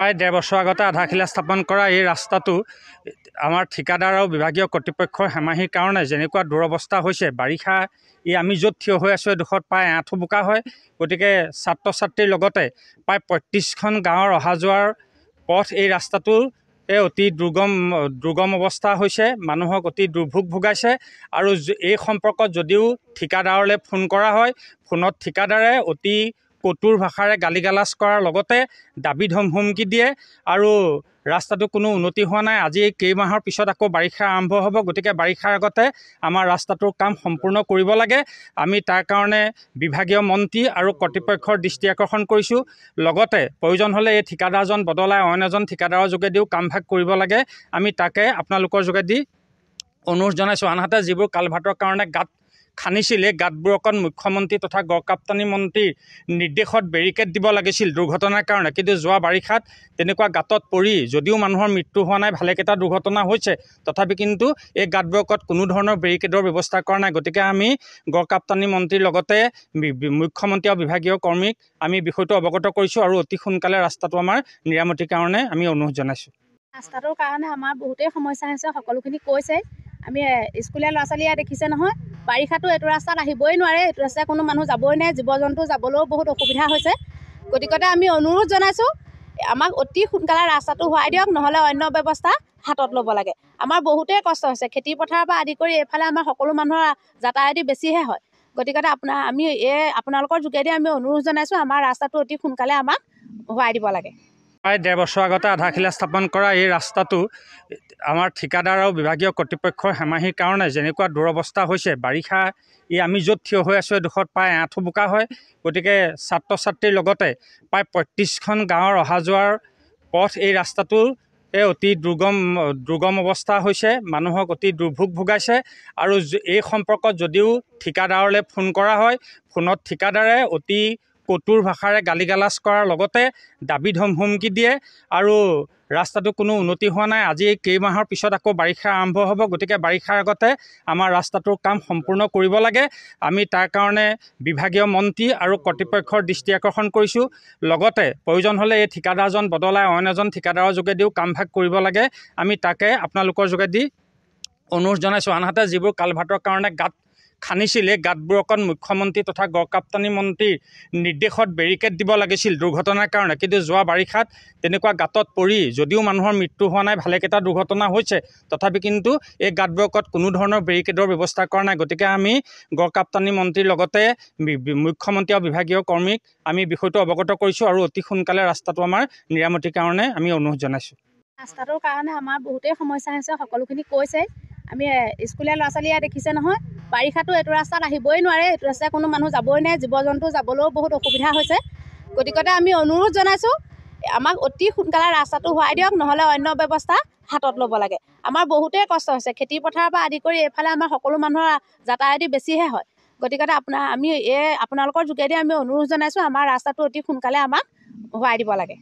প্ৰায় ১.৫ বছৰ আগতে আধাৰশিলা স্থাপন কৰা এই ৰাস্তাটো আমাৰ ঠিকাদাৰ আৰু বিভাগীয় কৰ্তৃপক্ষৰ হেমাহিৰ কাৰণে যেনেকুৱা দুৰৱস্থা হৈছে, বাৰিষা আমি য'ত থিয় হৈ আছোঁ এডোখৰত প্ৰায় আঁঠু বোকা হয়। গতিকে ছাত্ৰ ছাত্ৰীৰ লগতে প্ৰায় ৩৫খন গাঁৱৰ অহা যোৱাৰ পথ এই ৰাস্তাটো অতি দুৰ্গম অৱস্থা হৈছে, মানুহক অতি দুৰ্ভোগ ভোগাইছে। আৰু এই সম্পৰ্কত যদিও ঠিকাদাৰলৈ ফোন কৰা হয়, ফোনত ঠিকাদাৰে অতি কটুৰ ভাষাৰে গালি গালাজ কৰাৰ লগতে দাবী ধমকি দিয়ে আৰু ৰাস্তাটো কোনো উন্নতি হোৱা নাই। আজি কেইমাহৰ পিছত আকৌ বাৰিষা আৰম্ভ হ'ব, গতিকে বাৰিষাৰ আগতে আমাৰ ৰাস্তাটোৰ কাম সম্পূৰ্ণ কৰিব লাগে। আমি তাৰ কাৰণে বিভাগীয় মন্ত্ৰী আৰু কৰ্তৃপক্ষৰ দৃষ্টি আকৰ্ষণ কৰিছোঁ। লগতে প্ৰয়োজন হ'লে এই ঠিকাদাৰজন বদলাই অইন এজন ঠিকাদাৰৰ যোগেদিও কামভাগ কৰিব লাগে। আমি তাকে আপোনালোকৰ যোগেদি অনুৰোধ জনাইছোঁ। আনহাতে যিবোৰ কালভাৰ্টৰ কাৰণে গাঁত খান্দিছিল, এই গাঁতবোৰ অকণ মুখ্যমন্ত্ৰী তথা গড়কাপ্তানি মন্ত্ৰীৰ নিৰ্দেশত বেৰিকেড দিব লাগিছিল দুৰ্ঘটনাৰ কাৰণে। কিন্তু যোৱা বাৰিষাত তেনেকুৱা গাঁতত পৰি যদিও মানুহৰ মৃত্যু হোৱা নাই, ভালেকেইটা দুৰ্ঘটনা হৈছে, তথাপি কিন্তু এই গাঁতবোৰত কোনো ধৰণৰ বেৰিকেডৰ ব্যৱস্থা কৰা নাই। গতিকে আমি গড়কাপ্তানি মন্ত্ৰীৰ লগতে মুখ্যমন্ত্ৰী আৰু বিভাগীয় কৰ্মীক আমি বিষয়টো অৱগত কৰিছোঁ আৰু অতি সোনকালে ৰাস্তাটো আমাৰ নিৰামতিৰ কাৰণে আমি অনুৰোধ জনাইছোঁ। ৰাস্তাটোৰ কাৰণে আমাৰ বহুতেই সমস্যা হৈছে, সকলোখিনি কৈছে। আমি স্কুলীয়া ল'ৰা ছোৱালীয়ে দেখিছে নহয়, বাৰিষাতো এইটো ৰাস্তাত আহিবই নোৱাৰে, এইটো ৰাস্তাত কোনো মানুহ যাবই নোৱাৰে, জীৱ জন্তু যাবলৈও বহুত অসুবিধা হৈছে। গতিকে আমি অনুৰোধ জনাইছোঁ, আমাক অতি সোনকালে ৰাস্তাটো হোৱাই দিয়ক, নহ'লে অন্য ব্যৱস্থা হাতত ল'ব লাগে। আমাৰ বহুতেই কষ্ট হৈছে, খেতি পথাৰৰ পৰা আদি কৰি এইফালে আমাৰ সকলো মানুহৰ যাতায়াতি বেছিহে হয়। গতিকে আমি আপোনালোকৰ যোগেদি আমি অনুৰোধ জনাইছোঁ, আমাৰ ৰাস্তাটো অতি সোনকালে আমাক হোৱাই দিব লাগে। প্ৰায় ১.৫ বছৰ আগতে আধাৰশিলা স্থাপন কৰা এই ৰাস্তাটো আমাৰ ঠিকাদাৰ আৰু বিভাগীয় কৰ্তৃপক্ষৰ হেমাহিৰ কাৰণে যেনেকুৱা দুৰৱস্থা হৈছে, বাৰিষা আমি য'ত থিয় হৈ আছোঁ এডোখৰত প্ৰায় আঁঠু বোকা হয়। গতিকে ছাত্ৰ ছাত্ৰীৰ লগতে প্ৰায় ৩৫খন গাঁৱৰ অহা যোৱাৰ পথ এই ৰাস্তাটো অতি দুৰ্গম অৱস্থা হৈছে, মানুহক অতি দুৰ্ভোগ ভোগাইছে। আৰু এই সম্পৰ্কত যদিও ঠিকাদাৰলৈ ফোন কৰা হয়, ফোনত ঠিকাদাৰে অতি কটুৰ ভাষাৰে গালি গালাজ কৰাৰ লগতে দাবী ধমকি দিয়ে আৰু ৰাস্তাটো কোনো উন্নতি হোৱা নাই। আজি কেইমাহৰ পিছত আকৌ বাৰিষা আৰম্ভ হ'ব, গতিকে বাৰিষাৰ আগতে আমাৰ ৰাস্তাটোৰ কাম সম্পূৰ্ণ কৰিব লাগে। আমি তাৰ কাৰণে বিভাগীয় মন্ত্ৰী আৰু কৰ্তৃপক্ষৰ দৃষ্টি আকৰ্ষণ কৰিছোঁ। লগতে প্ৰয়োজন হ'লে এই ঠিকাদাৰজন বদলাই অইন এজন ঠিকাদাৰৰ যোগেদিও কামভাগ কৰিব লাগে। আমি তাকে আপোনালোকৰ যোগেদি অনুৰোধ জনাইছোঁ। আনহাতে যিবোৰ কালভাৰ্টৰ কাৰণে গাঁত খান্দিছিল, এই গাঁতবোৰ অকণ মুখ্যমন্ত্ৰী তথা গড়কাপ্তানি মন্ত্ৰীৰ নিৰ্দেশত বেৰিকেড দিব লাগিছিল দুৰ্ঘটনাৰ কাৰণে। কিন্তু যোৱা বাৰিষাত তেনেকুৱা গাঁতত পৰি যদিও মানুহৰ মৃত্যু হোৱা নাই, ভালেকেইটা দুৰ্ঘটনা হৈছে, তথাপি কিন্তু এই গাঁতবোৰত কোনো ধৰণৰ বেৰিকেডৰ ব্যৱস্থা কৰা নাই। গতিকে আমি গড়কাপ্তানি মন্ত্ৰীৰ লগতে মুখ্যমন্ত্ৰী আৰু বিভাগীয় কৰ্মীক আমি বিষয়টো অৱগত কৰিছোঁ আৰু অতি সোনকালে ৰাস্তাটো আমাৰ নিৰামতিৰ কাৰণে আমি অনুৰোধ জনাইছোঁ। ৰাস্তাটোৰ কাৰণে আমাৰ বহুতেই সমস্যা হৈছে, সকলোখিনি কৈছে। আমি স্কুলীয়া ল'ৰা ছোৱালীয়ে দেখিছে নহয়, বাৰিষাতো এইটো ৰাস্তাত আহিবই নোৱাৰে, এইটো ৰাস্তাত কোনো মানুহ যাবই নোৱাৰে, জীৱ জন্তু যাবলৈও বহুত অসুবিধা হৈছে। গতিকে আমি অনুৰোধ জনাইছোঁ, আমাক অতি সোনকালে ৰাস্তাটো হোৱাই দিয়ক, নহ'লে অন্য ব্যৱস্থা হাতত ল'ব লাগে। আমাৰ বহুতেই কষ্ট হৈছে, খেতি পথাৰৰ পৰা আদি কৰি এইফালে আমাৰ সকলো মানুহৰ যাতায়াতি বেছিহে হয়। গতিকে আমি আপোনালোকৰ যোগেদি আমি অনুৰোধ জনাইছোঁ, আমাৰ ৰাস্তাটো অতি সোনকালে আমাক হোৱাই দিব লাগে।